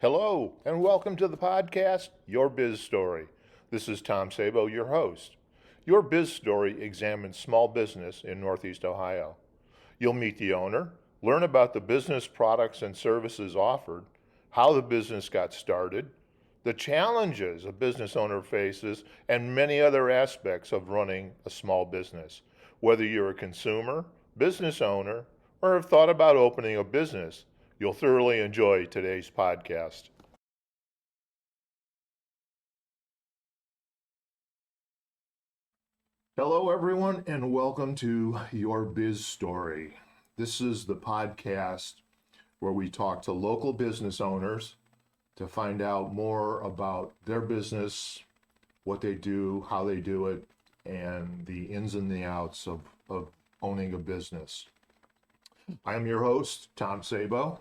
Hello, and welcome to the podcast, Your Biz Story. This is Tom Szabo, your host. Your Biz Story examines small business in Northeast Ohio. You'll meet the owner, learn about the business products and services offered, how the business got started, the challenges a business owner faces, and many other aspects of running a small business. Whether you're a consumer, business owner, or have thought about opening a business, you'll thoroughly enjoy today's podcast. Hello, everyone, and welcome to Your Biz Story. This is the podcast where we talk to local business owners to find out more about their business, what they do, how they do it, and the ins and the outs of owning a business. I am your host, Tom Szabo,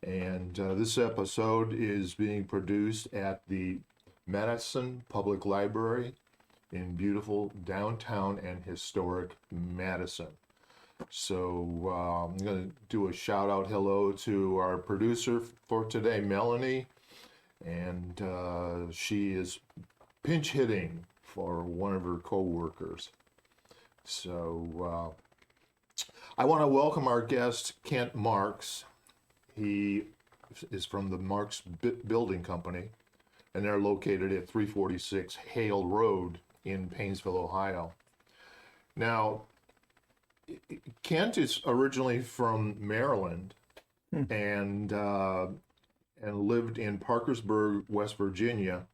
and this episode is being produced at the Madison Public Library in beautiful downtown and historic Madison. So I'm going to do a shout out hello to our producer for today, Melanie, and she is pinch hitting for one of her co-workers. So I want to welcome our guest, Kent Marks. He is from the Marks Building Company, and they're located at 346 Hale Road in Painesville, Ohio. Now, Kent is originally from Maryland and lived in Parkersburg, West Virginia.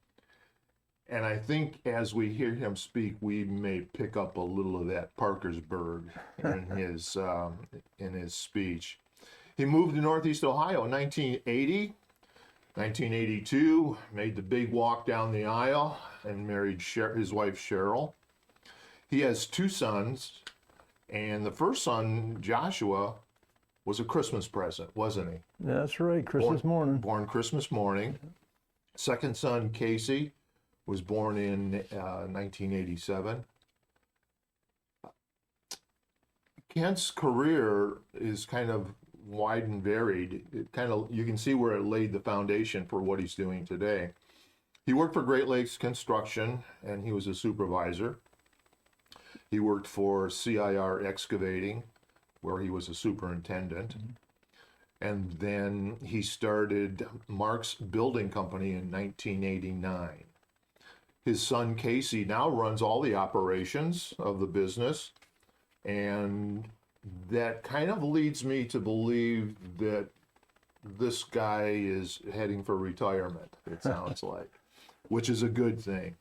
And I think as we hear him speak, we may pick up a little of that Parkersburg in his speech. He moved to Northeast Ohio in 1980. 1982, made the big walk down the aisle and married his wife, Cheryl. He has two sons, and the first son, Joshua, was a Christmas present, wasn't he? That's right, Christmas morning. Born Christmas morning. Second son, Casey, was born in 1987. Kent's career is kind of wide and varied. You can see where it laid the foundation for what he's doing today. He worked for Great Lakes Construction, and he was a supervisor. He worked for CIR Excavating, where he was a superintendent. And then he started Marks Building Company in 1989. His son Casey now runs all the operations of the business, and that kind of leads me to believe that this guy is heading for retirement, it sounds like, which is a good thing,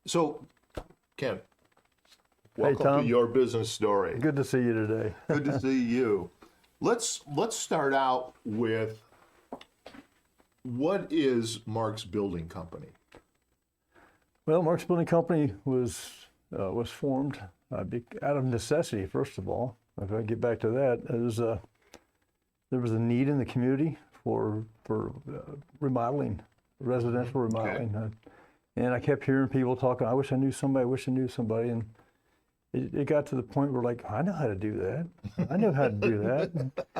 So, Ken, welcome to Your Business Story. Good to see you today. Good to see you. Let's start out with, what is Marks Building Company? Well, Marks Building Company was formed out of necessity, first of all. If I get back to that, there was a need in the community for remodeling, residential remodeling. Okay. And I kept hearing people talking, I wish I knew somebody, and it got to the point where, like, I know how to do that. I know how to do that.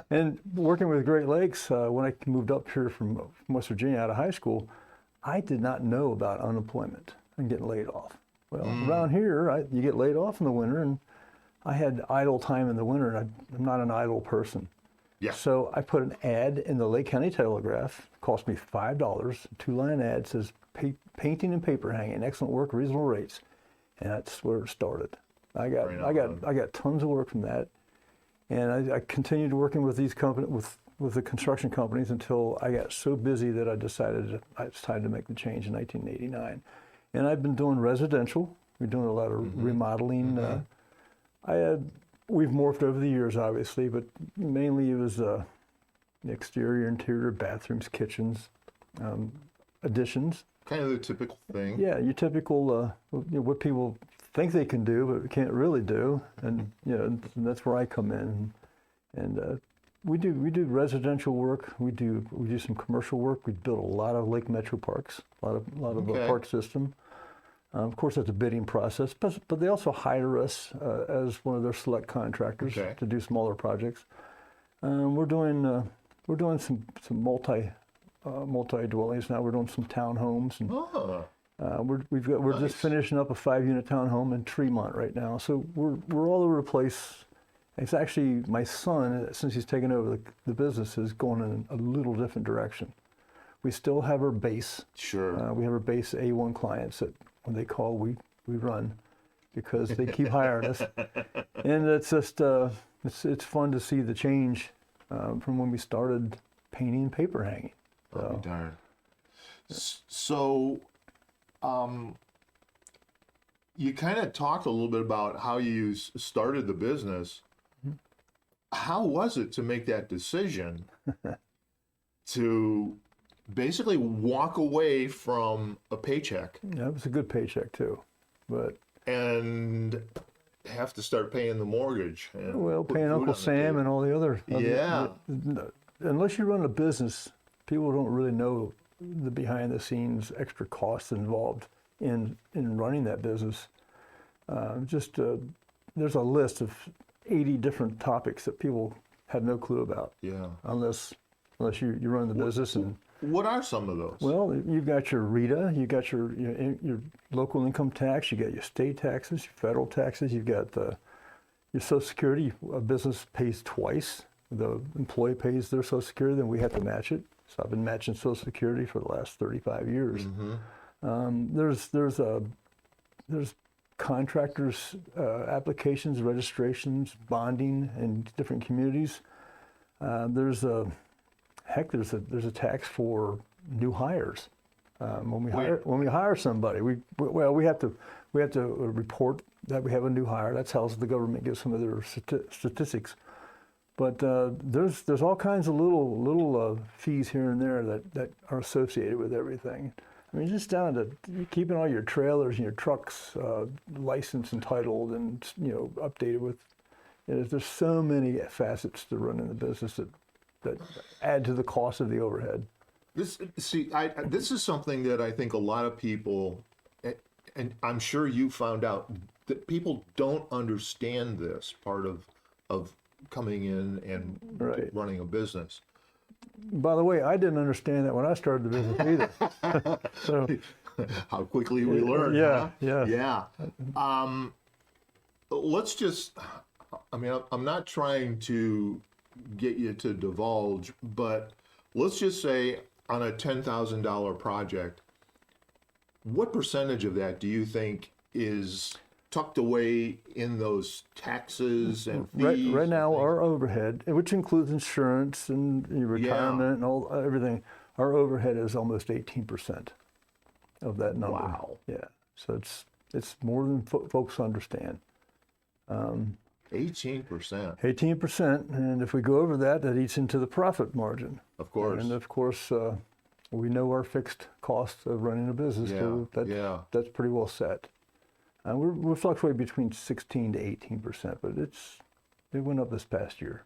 And working with Great Lakes, when I moved up here from West Virginia out of high school, I did not know about unemployment and getting laid off. Well, around here, you get laid off in the winter, and I had idle time in the winter, and I'm not an idle person. Yeah. So I put an ad in the Lake County Telegraph. It cost me $5. Two-line ad says, painting and paper hanging, excellent work, reasonable rates. And that's where it started. I got tons of work from that, and I continued working with these with the construction companies until I got so busy that I decided it's time to make the change in 1989. And I've been doing residential. We're doing a lot of remodeling. We've morphed over the years, obviously, but mainly it was exterior, interior, bathrooms, kitchens, additions. Kind of the typical thing. Yeah, your typical what people think they can do, but can't really do, and and that's where I come in. And we do residential work. We do some commercial work. We built a lot of Lake Metro parks, a lot of a park system. Of course, that's a bidding process, but they also hire us as one of their select contractors to do smaller projects. We're doing some multi dwellings now. We're doing some townhomes, and we're Nice. just finishing up a 5-unit townhome in Tremont right now. So we're all over the place. It's actually my son, since he's taken over the business, is going in a little different direction. We still have our base. Sure. We have our base A1 clients that when they call, we run, because they keep hiring us. And it's just it's fun to see the change from when we started painting and paper hanging. I'll be darned. So, you kind of talked a little bit about how you started the business. Mm-hmm. How was it to make that decision to basically walk away from a paycheck Yeah, it was a good paycheck too, but and have to start paying the mortgage? And well, put paying food on Uncle the Sam table? and all the other Yeah. unless you run a business, people don't really know the behind the scenes extra costs involved in running that business. There's a list of 80 different topics that people have no clue about Yeah. unless you run the business. And What are some of those? well, you've got your RETA, you got your local income tax, you got your state taxes, your federal taxes, you've got your Social Security. A business pays twice. The employee pays their Social Security, then we have to match it. So I've been matching Social Security for the last 35 years. Mm-hmm. There's contractors' applications, registrations, bonding in different communities. There's a tax for new hires. When we hire somebody, we have to report that we have a new hire. That's how the government gives some of their statistics. But there's all kinds of little fees here and there that are associated with everything. I mean, just down to keeping all your trailers and your trucks licensed and titled and updated with. There's so many facets to running the business that add to the cost of the overhead. This is something that I think a lot of people, and I'm sure you found out, that people don't understand this part of coming in and Right. running a business. By the way, I didn't understand that when I started the business either. So How quickly we learn. yeah, huh? yeah. Yeah. Let's just, I mean, I'm not trying to get you to divulge, but let's just say on a $10,000 project, what percentage of that do you think is tucked away in those taxes and fees? Right now, and our overhead, which includes insurance and your retirement and everything, our overhead is almost 18% of that number. Wow. Yeah. So it's more than folks understand. 18%, 18%, and if we go over that, that eats into the profit margin. of course. And of course, we know our fixed cost of running a business. So that's pretty well set. And we're fluctuating between 16 to 18%, but it went up this past year.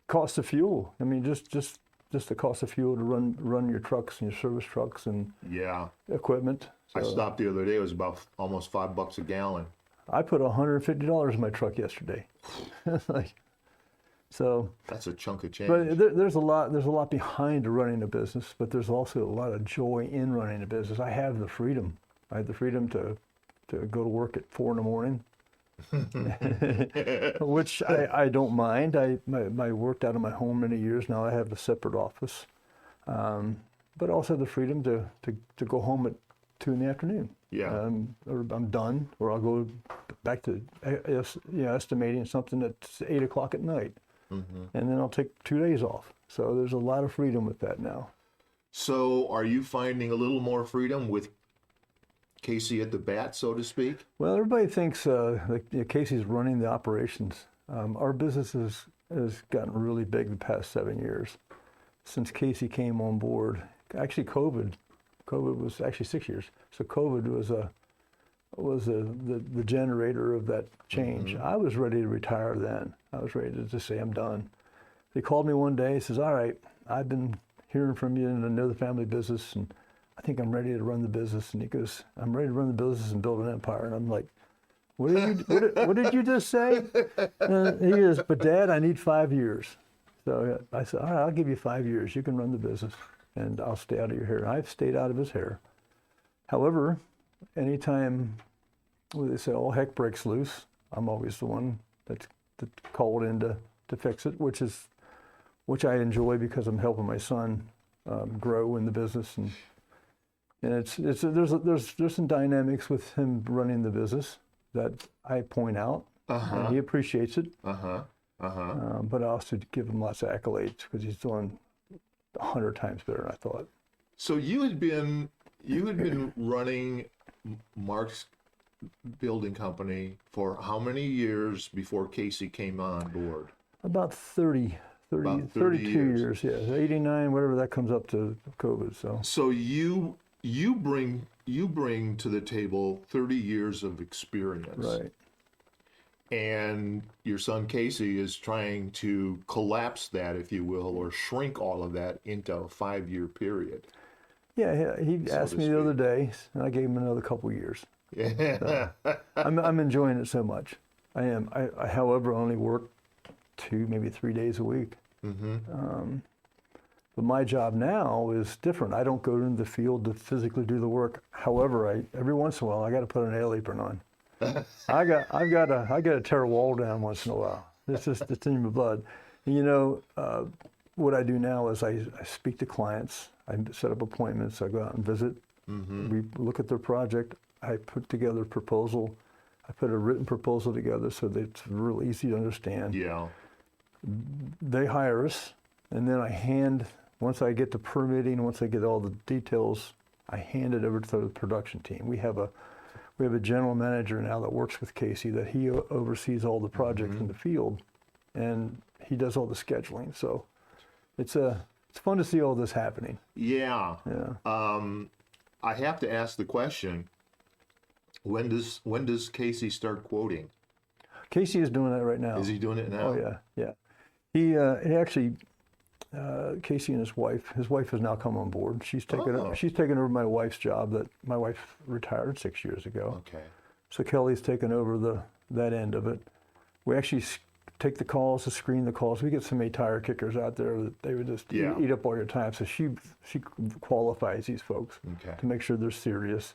Cost of fuel. I mean, just the cost of fuel to run your trucks and your service trucks and Yeah. equipment. I So stopped the other day, it was about almost $5 a gallon. I put $150 in my truck yesterday. So. That's a chunk of change. But there's a lot behind running a business, but there's also a lot of joy in running a business. I have the freedom. I have the freedom to go to work at 4 a.m, which I don't mind. I worked out of my home many years now. I have a separate office, but also the freedom to go home at 2 p.m. Yeah. Or I'm done, or I'll go back to estimating something at 8 o'clock at night. Mm-hmm. And then I'll take 2 days off. So there's a lot of freedom with that now. So are you finding a little more freedom with Casey at the bat, so to speak? Well, everybody thinks Casey's running the operations. Our business has gotten really big the past 7 years. Since Casey came on board, actually COVID was actually 6 years. So COVID was the generator of that change. Mm-hmm. I was ready to retire then. I was ready to just say, I'm done. They called me one day and says, all right, I've been hearing from you and I know the family business and I think I'm ready to run the business. And he goes, I'm ready to run the business and build an empire. And I'm like, What did you just say? He goes, but Dad, I need 5 years. So I said, all right, I'll give you 5 years. You can run the business, and I'll stay out of your hair. And I've stayed out of his hair. However, anytime they say all heck breaks loose, I'm always the one that's called in to fix it, which I enjoy because I'm helping my son grow in the business, and there's some dynamics with him running the business that I point out, and he appreciates it. But I also give him lots of accolades because he's doing 100 times better than I thought. So you had been running Mark's building company for how many years before Casey came on board? About 32 years, yeah. 89, whatever that comes up to COVID. So you bring to the table 30 years of experience. Right. And your son Casey is trying to collapse that, if you will, or shrink all of that into a 5-year period. Yeah, he asked me the other day, and I gave him another couple years. Yeah. I'm enjoying it so much. I am. I however, only work 2, maybe 3 days a week. But my job now is different. I don't go into the field to physically do the work. However, every once in a while, I got to put an air apron on. I got to tear a wall down once in a while. It's in my blood. And what I do now is I speak to clients. I set up appointments. I go out and visit. We look at their project. I put together a proposal. I put a written proposal together so that it's real easy to understand. Yeah. They hire us, and then once I get the permitting, once I get all the details, I hand it over to the production team. We have a general manager now that works with Casey that he oversees all the projects in the field, and he does all the scheduling. So it's fun to see all this happening. Yeah. I have to ask the question: when does Casey start quoting? Casey is doing that right now. Is he doing it now? Oh yeah. He actually. Casey and his wife has now come on board. She's taken over my wife's job that my wife retired 6 years ago. Okay. So Kelly's taken over that end of it. We actually take the calls, to screen the calls. We get so many tire kickers out there that they would just eat up all your time. So she qualifies these folks to make sure they're serious.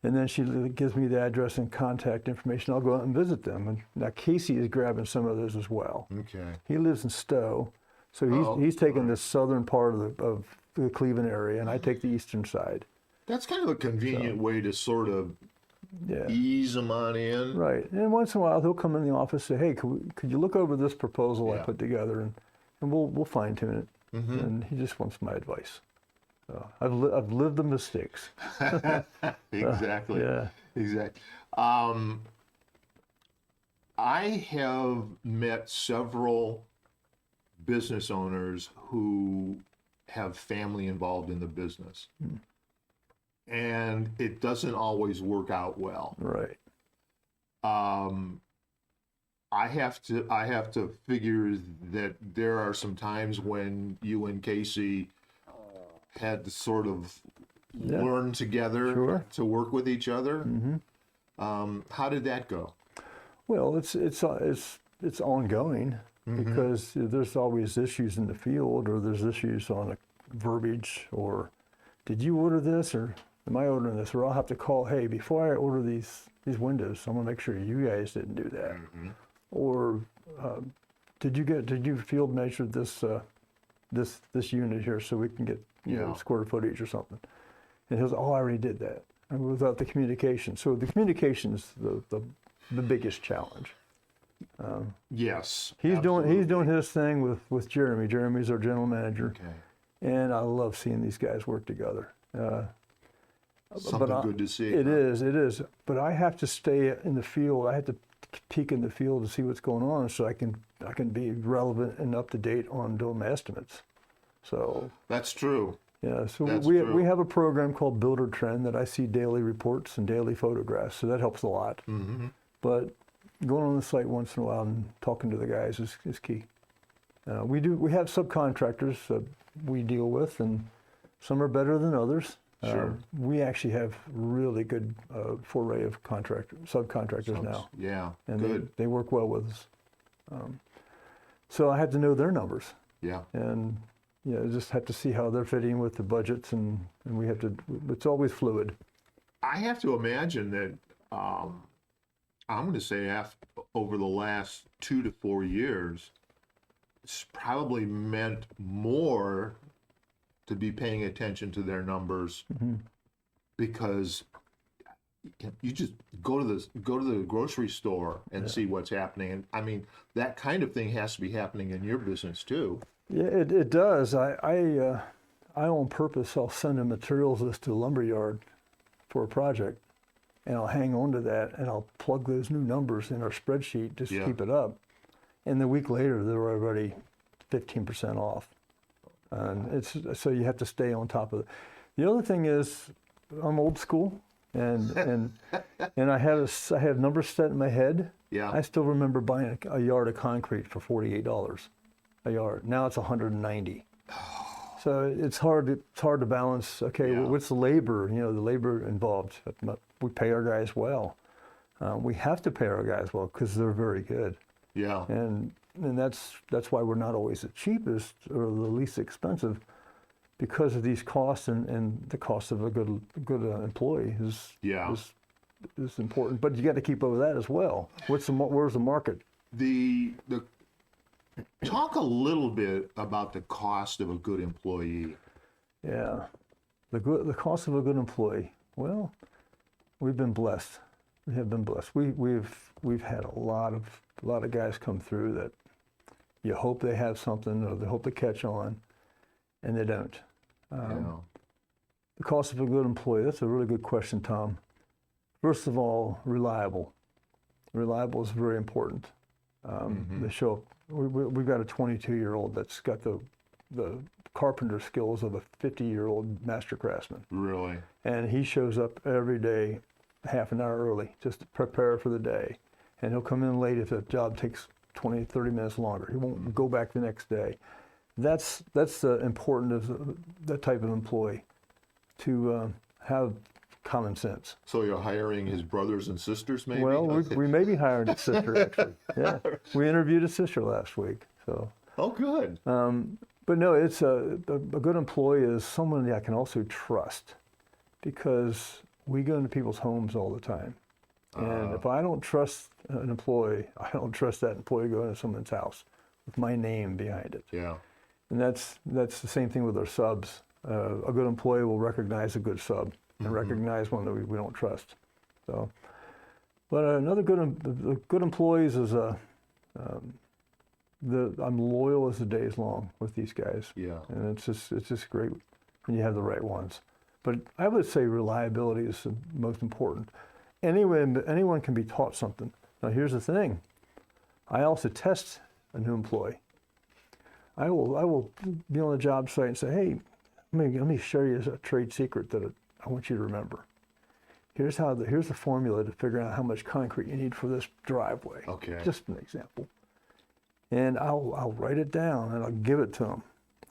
And then she gives me the address and contact information. I'll go out and visit them. And now Casey is grabbing some of those as well. Okay. He lives in Stowe. So he's taking the southern part of the Cleveland area, and I take the eastern side. That's kind of a convenient way to sort of ease them on in. Right. And once in a while, he'll come in the office and say, hey, could you look over this proposal I put together, and we'll fine tune it. And he just wants my advice. So I've lived the mistakes. Exactly. Exactly. I have met several business owners who have family involved in the business, and it doesn't always work out well. Right. I have to figure that there are some times when you and Casey had to sort of learn together to work with each other. How did that go? Well, it's ongoing. Because there's always issues in the field, or there's issues on a verbiage, or did you order this, or am I ordering this? Or I'll have to call, hey, before I order these windows, I'm gonna make sure you guys didn't do that. Or did you field measure this unit here so we can get square footage or something? And he goes, oh, I already did that. And without the communication, so the communication is the biggest challenge. Yes, he's doing his thing with Jeremy. Jeremy's our general manager, and I love seeing these guys work together. Something good to see. It is. But I have to stay in the field. I have to peek in the field to see what's going on, so I can be relevant and up to date on doing my estimates. So that's true. Yeah. So we have a program called Builder Trend that I see daily reports and daily photographs. So that helps a lot. But going on the site once in a while and talking to the guys is key. We have subcontractors that we deal with, and some are better than others. Sure. We actually have really good foray of subcontractors now, Yeah, and good. they work well with us. So I had to know their numbers, Yeah, and just have to see how they're fitting with the budgets, and we have to. It's always fluid. I have to imagine that I'm going to say over the last 2 to 4 years, it's probably meant more to be paying attention to their numbers because you just go to the grocery store and see what's happening. And I mean, that kind of thing has to be happening in your business too. Yeah, it does. I on purpose, I'll send a materials list to a lumber yard for a project, and I'll hang on to that, and I'll plug those new numbers in our spreadsheet just to keep it up. And the week later, they're already 15% off. And so you have to stay on top of it. The other thing is, I'm old school, and I have numbers set in my head. Yeah. I still remember buying a yard of concrete for $48 a yard. Now it's $190. So it's hard to balance. Okay, what's the labor? The labor involved. We pay our guys well. We have to pay our guys well because they're very good. Yeah. And that's why we're not always the cheapest or the least expensive, because of these costs, and the cost of a good employee is important. But you got to keep over that as well. Where's the market? The talk a little bit about the cost of a good employee. Yeah, the cost of a good employee. Well, we've been blessed. We have been blessed. We've had a lot of guys come through that you hope they have something, or they hope to catch on, and they don't. The cost of a good employee, that's a really good question, Tom. First of all, reliable. Reliable is very important. They show up. We've got a 22-year-old that's got the carpenter skills of a 50-year-old master craftsman. Really? And he shows up every day half an hour early just to prepare for the day. And he'll come in late if the job takes 20, 30 minutes longer. He won't go back the next day. That's the important of that type of employee, to have common sense. So you're hiring his brothers and sisters, maybe? Well, we may be hiring a sister, actually. Yeah, we interviewed a sister last week. So. Oh, good. But no, it's a good employee is someone that I can also trust, because we go into people's homes all the time. And if I don't trust an employee, I don't trust that employee going to someone's house with my name behind it. Yeah. And that's the same thing with our subs. A good employee will recognize a good sub and recognize one that we don't trust. So, but another good employees is I'm loyal as the day is long with these guys. Yeah. And it's just great when you have the right ones. But I would say reliability is the most important. Anyone can be taught something. Now here's the thing. I also test a new employee. I will be on a job site and say, hey, let me share you a trade secret that I want you to remember. Here's the formula to figure out how much concrete you need for this driveway. Okay. Just an example. And I'll write it down and I'll give it to them.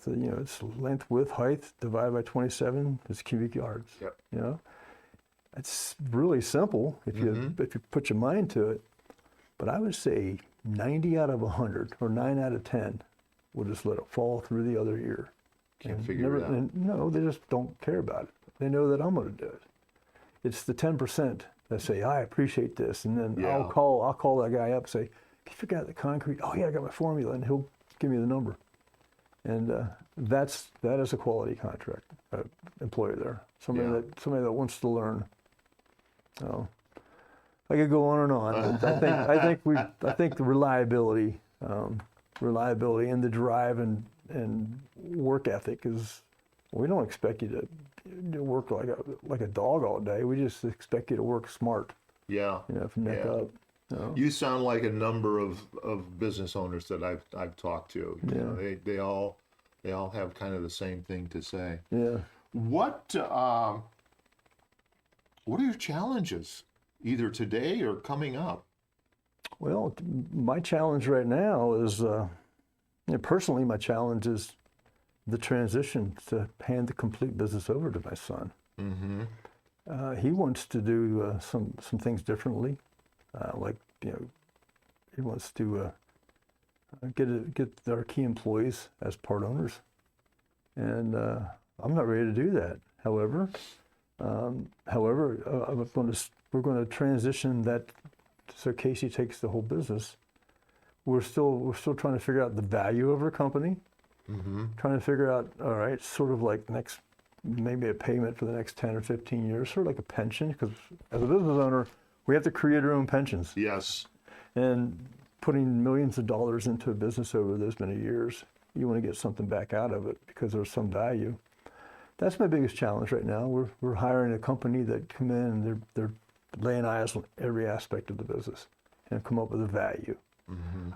So it's length, width, height divided by 27 is cubic yards. Yep. It's really simple if you put your mind to it. But I would say 90 out of 100 or 9 out of 10 will just let it fall through the other ear. Can't figure it out. No, they just don't care about it. They know that I'm going to do it. It's the 10% that say, I appreciate this, and then I'll call that guy up and say, can you figure out the concrete? Oh yeah, I got my formula, and he'll give me the number. And that is a quality contract employee there. Somebody that wants to learn. So I could go on and on. But I think the reliability and the drive and work ethic is. We don't expect you to work like a dog all day. We just expect you to work smart. Yeah. From neck up. You sound like a number of business owners that I've talked to. They all have kind of the same thing to say. Yeah. What are your challenges, either today or coming up? Well, my challenge right now is, personally, my challenge is the transition to hand the complete business over to my son. He wants to do some things differently, like he wants to get our key employees as part owners, and I'm not ready to do that. However, we're going to transition that so Casey takes the whole business. We're still trying to figure out the value of our company. Trying to figure out, all right, sort of like maybe a payment for the next 10 or 15 years, sort of like a pension, because as a business owner, we have to create our own pensions. Yes. And putting millions of dollars into a business over those many years, you want to get something back out of it because there's some value. That's my biggest challenge right now. We're hiring a company that come in and they're laying eyes on every aspect of the business and come up with a value.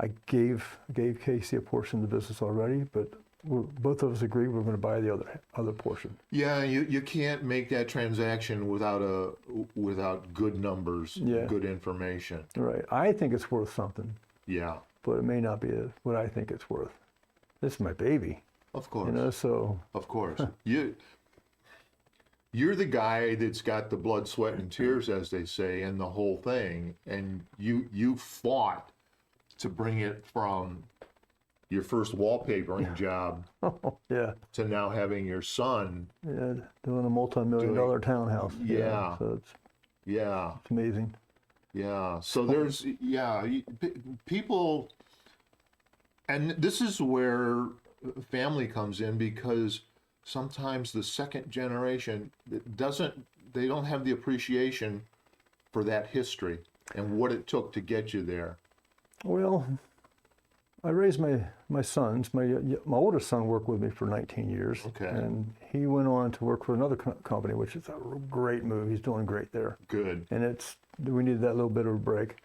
I gave Casey a portion of the business already, but both of us agree we're going to buy the other portion. Yeah, you can't make that transaction without good numbers, good information. Right. I think it's worth something. Yeah. But it may not be what I think it's worth. This is my baby. Of course. So. Of course. You're the guy that's got the blood, sweat, and tears, as they say, and the whole thing. And you fought to bring it from your first wallpapering job to now having your son doing a multi-million-dollar townhouse. So it's amazing. So there's people, and this is where family comes in, because sometimes the second generation they don't have the appreciation for that history and what it took to get you there. Well, I raised my sons. My oldest son worked with me for 19 years. Okay. And he went on to work for another company, which is a great move. He's doing great there. Good. And we needed that little bit of a break.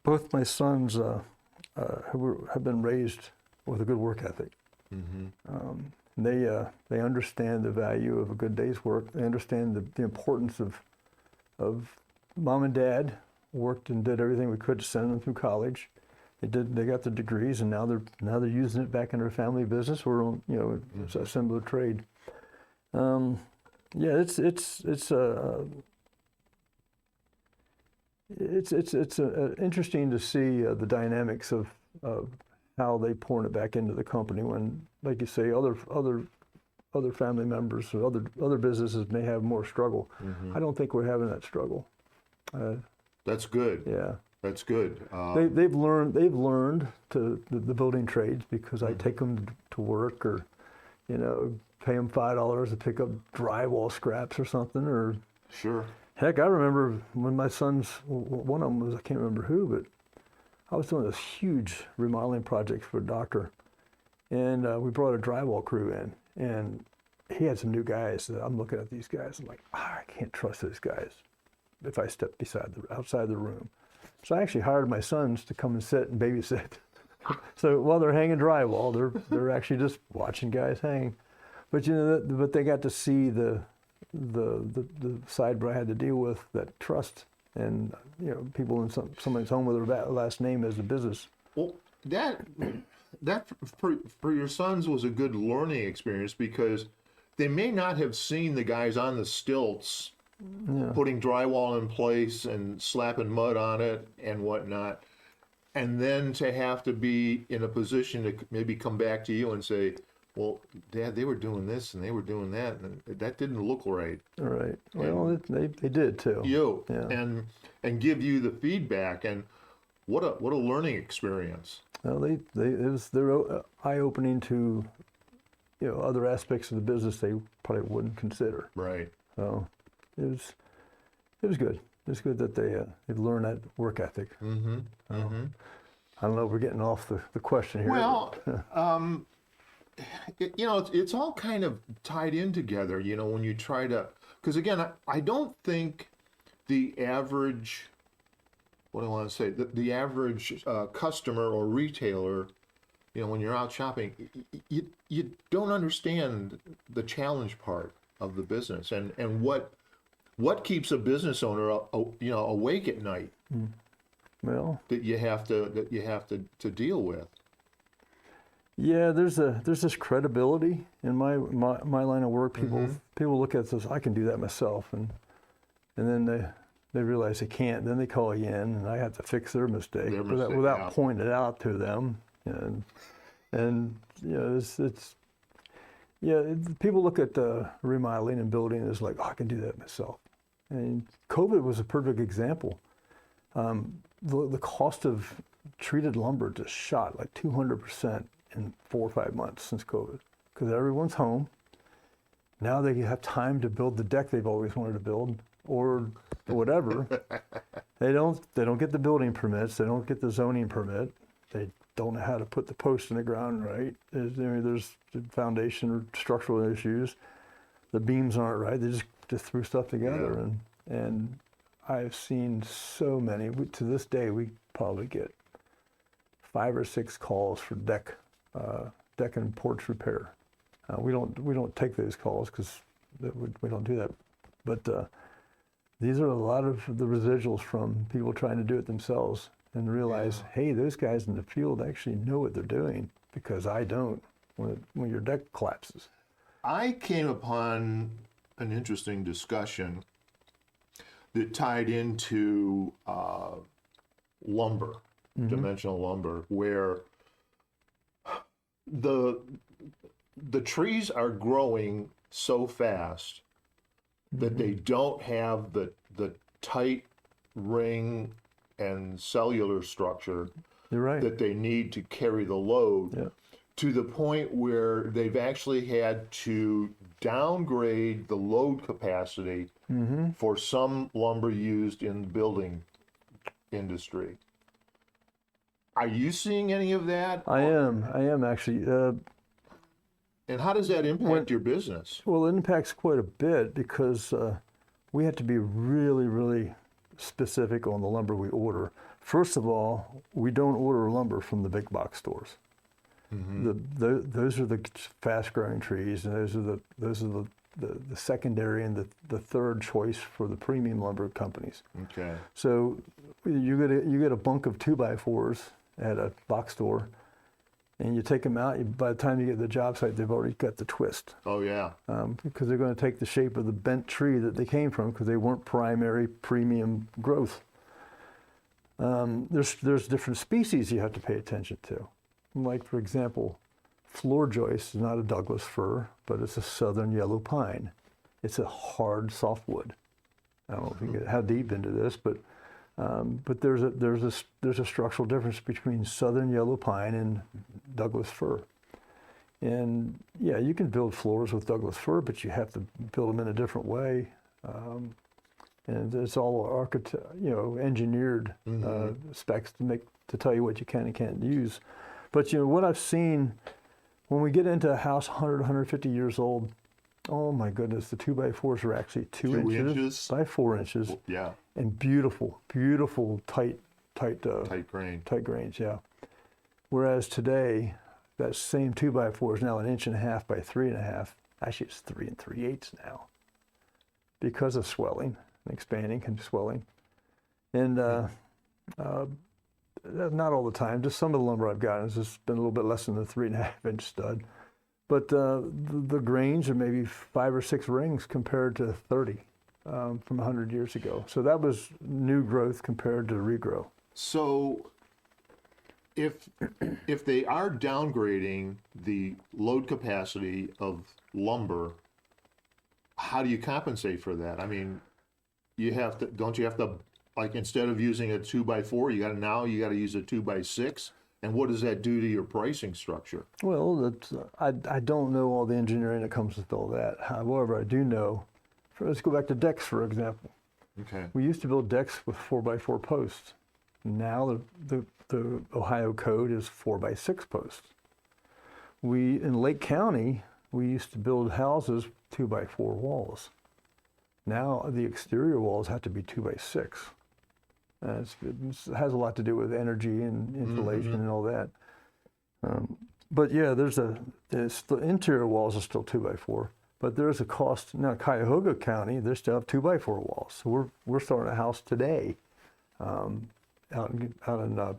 Both my sons have been raised with a good work ethic. They understand the value of a good day's work. They understand the importance of mom and dad worked and did everything we could to send them through college. They got the degrees, and now they're using it back in their family business or it's a similar trade. It's interesting to see the dynamics of how they pour it back into the company when, like you say, other family members or other businesses may have more struggle. I don't think we're having that struggle. That's good. Yeah. That's good. They've learned the building trades because I take them to work, or pay them $5 to pick up drywall scraps or something, or sure. Heck, I remember when my sons, one of them was, I can't remember who, but I was doing this huge remodeling project for a doctor, and we brought a drywall crew in, and he had some new guys. I'm looking at these guys, I'm like, I can't trust these guys if I step outside the room. So I actually hired my sons to come and sit and babysit. So while they're hanging drywall, they're actually just watching guys hang. But but they got to see the side where I had to deal with that trust, and people in somebody's home with their last name as a business. Well, that for your sons was a good learning experience, because they may not have seen the guys on the stilts putting drywall in place and slapping mud on it and whatnot, and then to have to be in a position to maybe come back to you and say, well, Dad, they were doing this and they were doing that, and that didn't look right. Right. Well, they did too. And give you the feedback, and what a learning experience. Well, they're eye-opening to other aspects of the business they probably wouldn't consider. Right. So it was good. It's good that they've learned that work ethic. I don't know if we're getting off the question here. Well, it's all kind of tied in together, when you try to, because again, I don't think the average, the average customer or retailer, when you're out shopping, you don't understand the challenge part of the business and what keeps a business owner, awake at night. Well, that you have to deal with. Yeah, there's this credibility in my line of work. People look at this, I can do that myself, and then they realize they can't. Then they call you in, and I have to fix their mistake, without pointing it out to them. And it's people look at remodeling and building as like, oh, I can do that myself. And COVID was a perfect example. The cost of treated lumber just shot like 200% in 4 or 5 months since COVID, because everyone's home. Now they have time to build the deck they've always wanted to build, or whatever. They don't get the building permits. They don't get the zoning permit. They don't know how to put the post in the ground right. There's foundation or structural issues. The beams aren't right. They just threw stuff together, and I've seen so many. To this day, we probably get 5 or 6 calls for deck and porch repair. We don't take those calls because we don't do that. But these are a lot of the residuals from people trying to do it themselves and realize, hey, those guys in the field actually know what they're doing, because I don't when your deck collapses. I came upon an interesting discussion that tied into lumber, dimensional lumber, where the trees are growing so fast that they don't have the tight ring and cellular structure You're right. that they need to carry the load, to the point where they've actually had to downgrade the load capacity for some lumber used in the building industry. Are you seeing any of that? I am actually. And how does that impact your business? Well, it impacts quite a bit, because we have to be really, really specific on the lumber we order. First of all, we don't order lumber from the big box stores. Those are the fast-growing trees, and those are the secondary and the third choice for the premium lumber companies. Okay. So you get a bunk of 2x4s at a box store, and you take them out. By the time you get to the job site, they've already got the twist. Oh yeah. Because they're going to take the shape of the bent tree that they came from, because they weren't primary premium growth. There's different species you have to pay attention to. Like, for example, floor joist is not a Douglas fir, but it's a southern yellow pine. It's a hard softwood. I don't know if you can get how deep into this, but there's a structural difference between southern yellow pine and Douglas fir. And yeah, you can build floors with Douglas fir, but you have to build them in a different way. And it's all engineered specs to tell you what you can and can't use. But what I've seen, when we get into a house 100, 150 years old, oh my goodness, the 2x4s are actually 2 inches by 4 inches. Yeah. And beautiful, tight grains, yeah. Whereas today, that same 2x4 is now 1.5 inches by 3.5. Actually, it's 3 3/8 now, because of swelling, expanding and swelling. And not all the time. Just some of the lumber I've gotten has just been a little bit less than the 3.5-inch stud. But the grains are maybe 5 or 6 rings compared to 30 from 100 years ago. So that was new growth compared to regrow. So if they are downgrading the load capacity of lumber, how do you compensate for that? I mean, don't you have to, like, instead of using a 2x4, you got to use a 2x6? And what does that do to your pricing structure? Well, I don't know all the engineering that comes with all that. However, I do know, let's go back to decks, for example. Okay. We used to build decks with 4x4 posts. Now the Ohio code is 4x6 posts. In Lake County, we used to build houses 2x4 walls. Now the exterior walls have to be 2x6. It has a lot to do with energy and insulation and all that. But yeah, the interior walls are still 2x4, but there's a cost. Now, Cuyahoga County, they still have 2x4 walls. So we're starting a house today out in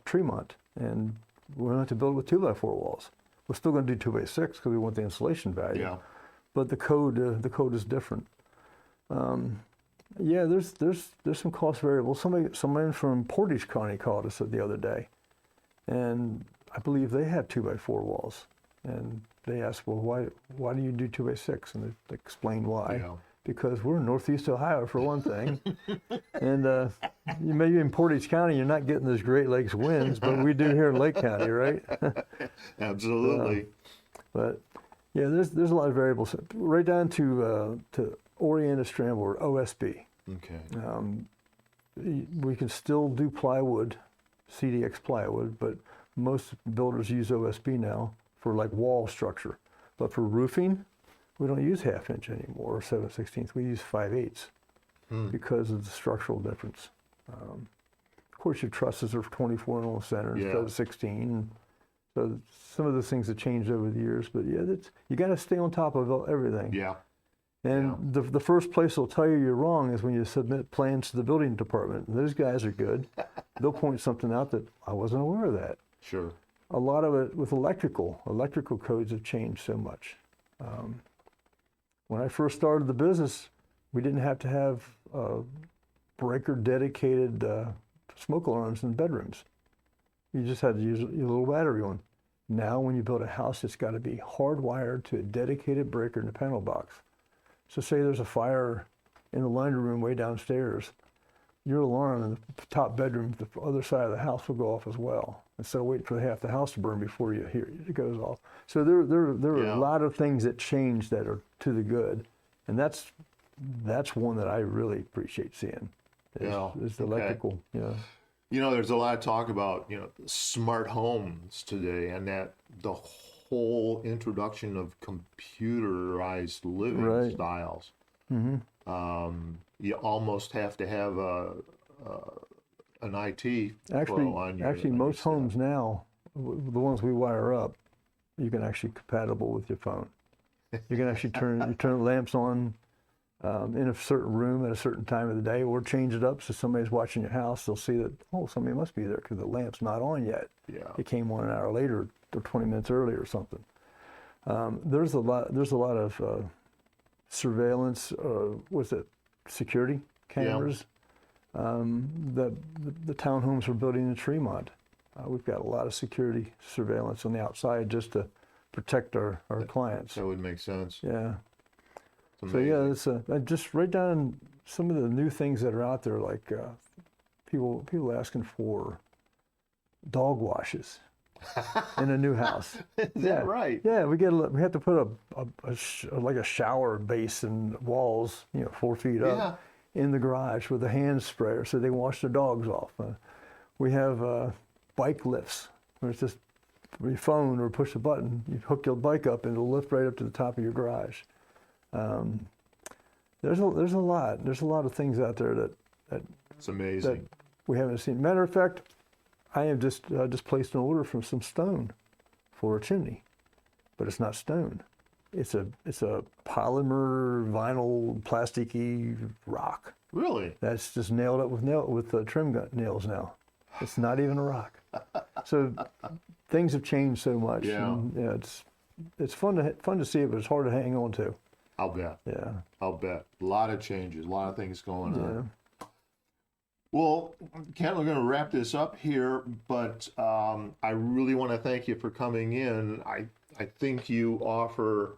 Tremont, and we're going to have to build with 2x4 walls. We're still going to do 2x6 because we want the insulation value. Yeah. But the code is different. Yeah, there's some cost variables. Somebody from Portage County called us the other day, and I believe they have 2x4 walls, and they asked, well, why do you do 2x6? And they explained why. Yeah. Because we're in Northeast Ohio for one thing, and you maybe in Portage County you're not getting those Great Lakes winds, but we do here in Lake County, right? Absolutely. But yeah, there's a lot of variables, right down to oriented strand board, OSB. Okay. We can still do plywood, CDX plywood, but most builders use OSB now for like wall structure. But for roofing, we don't use 1/2 inch anymore, or 7/16. We use 5/8 because of the structural difference. Of course, your trusses are 24 in the center instead of 16. So some of those things have changed over the years. But yeah, you got to stay on top of everything. Yeah. And the first place they'll tell you you're wrong is when you submit plans to the building department. And those guys are good. They'll point something out that I wasn't aware of that. Sure. A lot of it with electrical codes have changed so much. When I first started the business, we didn't have to have breaker dedicated smoke alarms in bedrooms. You just had to use your little battery one. Now when you build a house, it's got to be hardwired to a dedicated breaker in the panel box. So say there's a fire in the laundry room way downstairs, your alarm in the top bedroom, the other side of the house will go off as well. Instead of waiting for half the house to burn before you hear it goes off. So there are a lot of things that change that are to the good, and that's one that I really appreciate seeing. Is the electrical. You know, there's a lot of talk about smart homes today, and that the whole introduction of computerized living styles. You almost have to have an IT pro on your. Actually, most homes now, the ones we wire up, you can actually compatible with your phone. You can actually turn lamps on in a certain room at a certain time of the day, or change it up so somebody's watching your house. They'll see that somebody must be there because the lamp's not on yet. Yeah. It came on an hour later or 20 minutes earlier or something. There's a lot of surveillance. Security cameras. The townhomes we're building in Tremont, we've got a lot of security surveillance on the outside just to protect our clients. That would make sense. Yeah. So yeah, it's just write down some of the new things that are out there, like people asking for dog washes in a new house. Is that right? Yeah, we have to put a shower basin walls, 4 feet up in the garage with a hand sprayer so they can wash their dogs off. We have bike lifts where it's just your phone or push a button, you hook your bike up and it'll lift right up to the top of your garage. There's a lot of things out there that it's amazing that we haven't seen. Matter of fact, I have just placed an order from some stone for a chimney, but it's not stone. It's a polymer, vinyl, plasticky rock. Really? That's just nailed up with trim nails now. It's not even a rock. So things have changed so much. Yeah. And, it's fun to see it, but it's hard to hang on to. I'll bet. Yeah. I'll bet. A lot of changes, a lot of things going on. Well, Kent, we're going to wrap this up here, but I really want to thank you for coming in. I think you offer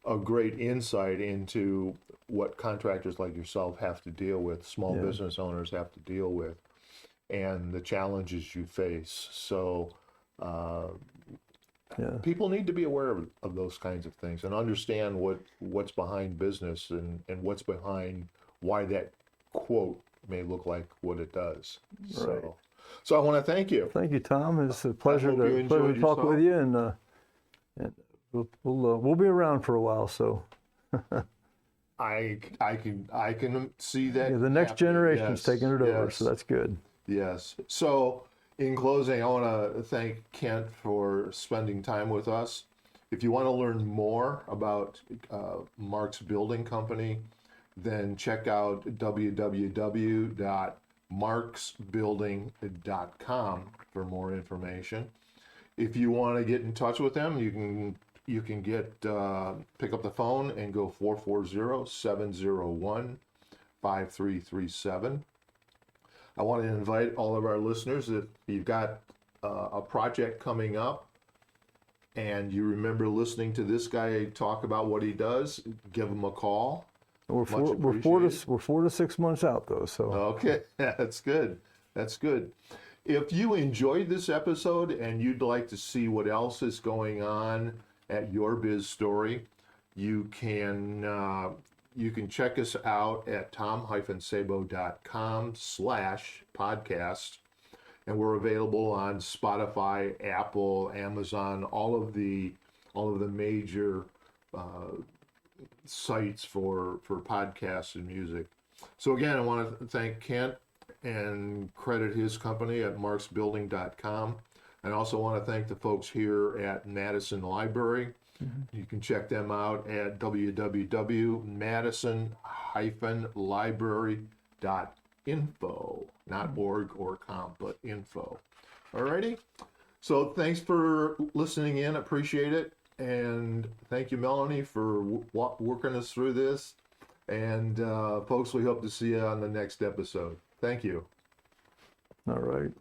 a great insight into what contractors like yourself have to deal with, small business owners have to deal with, and the challenges you face. So people need to be aware of those kinds of things and understand what's behind business and what's behind why that quote may look like what it does. Right. So I want to thank you. Thank you, Tom. It's a pleasure to talk with you, and we'll be around for a while. So I can see that. The next generation's taking it over, so that's good. Yes. So in closing, I want to thank Kent for spending time with us. If you want to learn more about Mark's Building Company, then check out www.marksbuilding.com for more information. If you want to get in touch with them, you can get pick up the phone and go 440-701-5337. I want to invite all of our listeners, if you've got a project coming up and you remember listening to this guy talk about what he does, give him a call. We're 4 to 6 months out though, so. Okay, that's good. That's good. If you enjoyed this episode and you'd like to see what else is going on at Your Biz Story, you can check us out at tom-szabo.com/podcast, and we're available on Spotify, Apple, Amazon, all of the major sites for podcasts and music. So again, I want to thank Kent and credit his company at marksbuilding.com. I also want to thank the folks here at Madison Library. Mm-hmm. You can check them out at www.madison-library.info, not org or com, but info. Alrighty. So thanks for listening in. Appreciate it. And thank you, Melanie, for working us through this. And folks, we hope to see you on the next episode. Thank you. All right.